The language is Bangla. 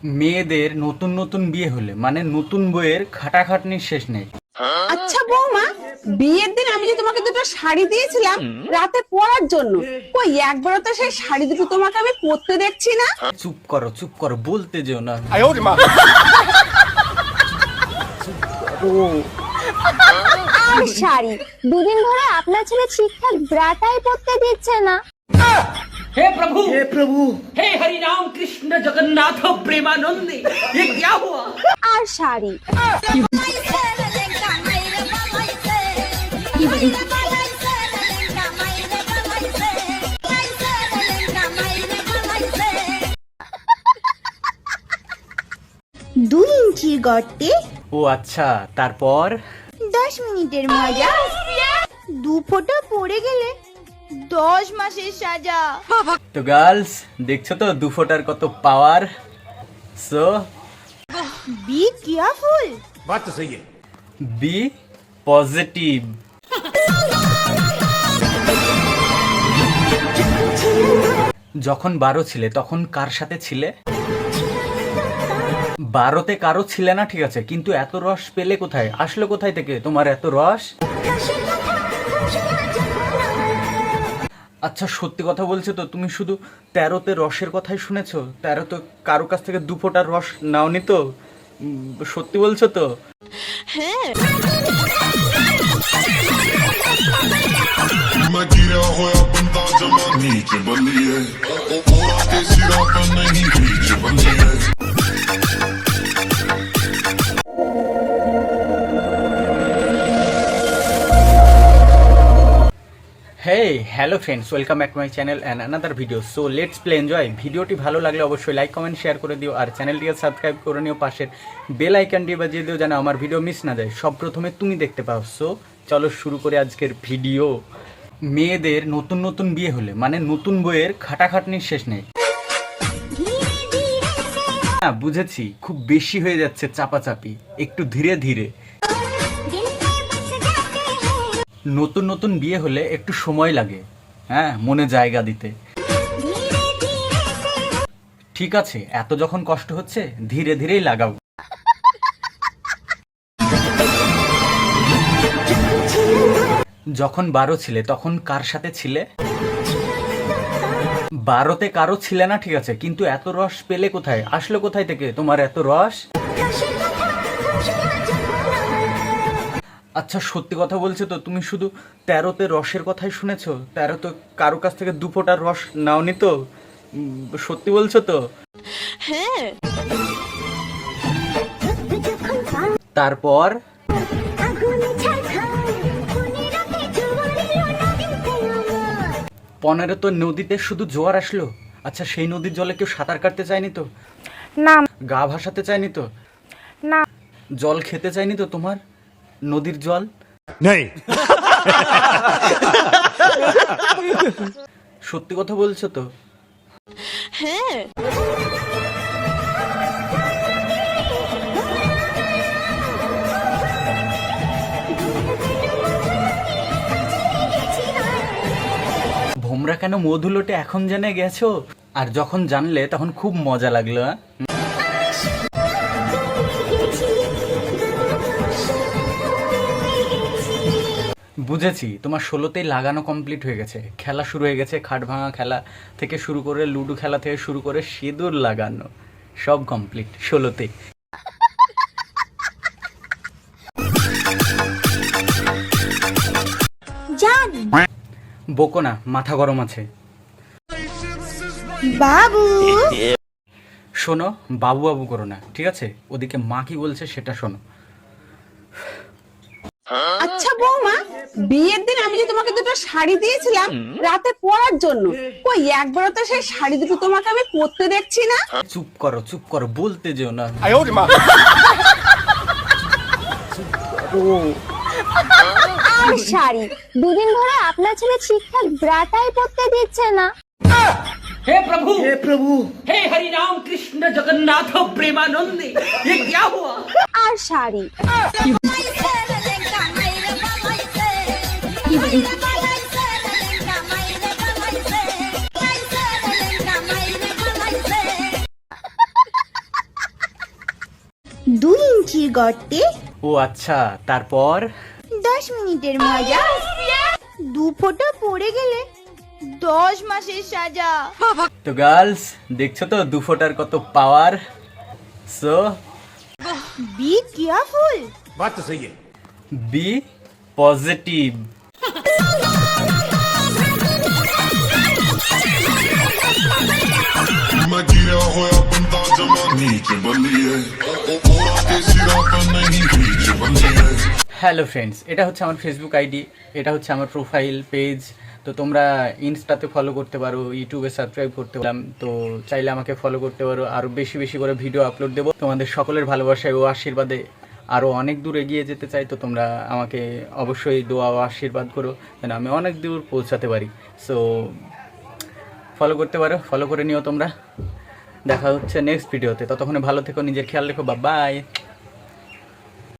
মেয়েদের নতুন নতুন বিয়ে হলে মানে নতুন বইয়ের খাটাখাটনির শেষ নেই। আচ্ছা বৌমা, বিয়ের দিন আমি যে তোমাকে দুটো শাড়ি দিয়েছিলাম রাতে পরার জন্য, কই একবারও তো সেই শাড়ি দুটো তোমাকে আমি পরতে দেখছি না। চুপ করো, বলতে যেও না। আর শাড়ি দুদিন ধরে আপনার ছেলে ঠিকঠাক ব্রাটাই পরতে দিচ্ছে না। हे प्रभु हे हरि राम कृष्ण जगन्नाथ प्रेमानंदी, ये क्या हुआ? আর শাড়ি দুই ইঞ্চির গর্তে ও আচ্ছা, তারপর 10 মিনিটের মজা, 2 ফোঁটা পড়ে গেলে 10 মাসের সাজা। তো গার্লস, দেখছো তো দু ফোটার কত power. So be careful. Be positive. যখন 12 ছিলে তখন কার সাথে ছিলে? 12তে কারো ছিলে না, ঠিক আছে, কিন্তু এত রস পেলে কোথায়, আসলো কোথায় থেকে তোমার এত রস? আচ্ছা সত্যি কথা বলছো তো, তুমি শুধু 13তে রসের কথাই শুনেছো? 13তে কারো কাছ থেকে 2 ফোঁটা রস নাওনি তো? সত্যি বলছো তো? मैं गिरा होया बंदा जमा नीचे बलिए ओरा के सिरा पे नहीं नीचे बलिए। Hey hello friends, welcome back to my channel and another video. So let's play enjoy. ভিডিওটি ভালো লাগলে অবশ্যই লাইক কমেন্ট শেয়ার করে দিও, আর চ্যানেলটিকে সাবস্ক্রাইব করে নিও, পাশের বেল আইকনটি বাজিয়ে দিও যেন আমার ভিডিও মিস না যায়, সব প্রথমে তুমি দেখতে পাও। সো চলো শুরু করে আজকের ভিডিও। মেয়েদের নতুন নতুন বিয়ে হলে মানে নতুন বইয়ের খাটাখাটনির শেষ নেই। হ্যাঁ বুঝেছি, খুব বেশি হয়ে যাচ্ছে চাপাচাপি, একটু ধীরে ধীরে। নতুন নতুন বিয়ে হলে একটু সময় লাগে, হ্যাঁ, মনে জায়গা দিতে। ঠিক আছে, এত যখন কষ্ট হচ্ছে ধীরে ধীরেই লাগাও। যখন 12 ছিলে তখন কার সাথে ছিলে? 12তে কারো ছিলে না, ঠিক আছে, কিন্তু এত রস পেলে কোথায়, আসলো কোথায় থেকে তোমার এত রস? আচ্ছা সত্যি কথা বলছো তো, তুমি শুধু 13তে রসের কথাই শুনেছো? 13তে কারো কাছ থেকে 2 ফোঁটা রস নাওনি তো? সত্যি বলছো তো? তারপর 15 তো নদীতে শুধু জোয়ার আসলো। আচ্ছা সেই নদীর জলে কেউ সাঁতার কাটতে চায়নি তো? না গা ভাসাতে চায়নি তো? না জল খেতে চায়নি তো তোমার নদীর জল? नहीं। সত্যি কথা বলছো তো? ভোমরা কেন মধু লোটে এখন জেনে গেছো, আর যখন জানলে তখন খুব মজা লাগলো। বুঝেছি, তোমার 16তেই লাগানো কমপ্লিট হয়ে গেছে, খেলা শুরু হয়ে গেছে, খাট ভাঙা খেলা থেকে শুরু করে লুডো খেলা থেকে শুরু করে সিঁদুর লাগানো সব কমপ্লিট 16তেই। জান বকো না, মাথা গরম আছে। বাবু শোনো, বাবু বাবু করো না, ঠিক আছে? ওদিকে মা কি বলছে সেটা শোনো। আচ্ছা বৌমা, বিয়ের দিন আমি যে তোমাকে দুটো শাড়ি দিয়েছিলাম রাতে পরার জন্য, কই একবারও তো সেই শাড়ি দুটো তোমাকে আমি পরতে দেখছি না। চুপ করো, বলতে যেও না। আর শাড়ি দুদিন ধরে আপনার ছেলে ঠিকঠাক ব্রাটাই পরতে দিচ্ছে না। हे प्रभु हे हरि राम कृष्ण जगन्नाथ प्रेमानंदी, ये क्या हुआ? আর শাড়ি 2 ইঞ্চির গর্তে ও আচ্ছা, তারপর 10 মিনিটের মজা। 2 ফোঁটা পড়ে গেলে 10 মাসের সাজা। তো গার্লস দেখছো তো 2 ফোঁটার কত power. So be careful. Be positive. मैं गिरा होया बंदा जमा नीचे बलिए ओरा के सिरा पे नहीं बीच बलिए। হ্যালো ফ্রেন্ডস, এটা হচ্ছে আমার ফেসবুক আইডি, এটা হচ্ছে আমার প্রোফাইল পেজ। তো তোমরা ইনস্টাতে ফলো করতে পারো, ইউটিউবে সাবস্ক্রাইব করতে পারো। তো চাইলে আমাকে ফলো করতে পারো, আরও বেশি বেশি করে ভিডিও আপলোড দেবো। তোমাদের সকলের ভালোবাসায় ও আশীর্বাদে আরও অনেক দূর এগিয়ে যেতে চাই। তো তোমরা আমাকে অবশ্যই দোয়া ও আশীর্বাদ করো যেন আমি অনেক দূর পৌঁছাতে পারি। সো ফলো করতে পারো, ফলো করে নিও তোমরা। দেখা হচ্ছে নেক্সট ভিডিওতে, ততক্ষণে ভালো থেকো, নিজের খেয়াল রেখো, বাই।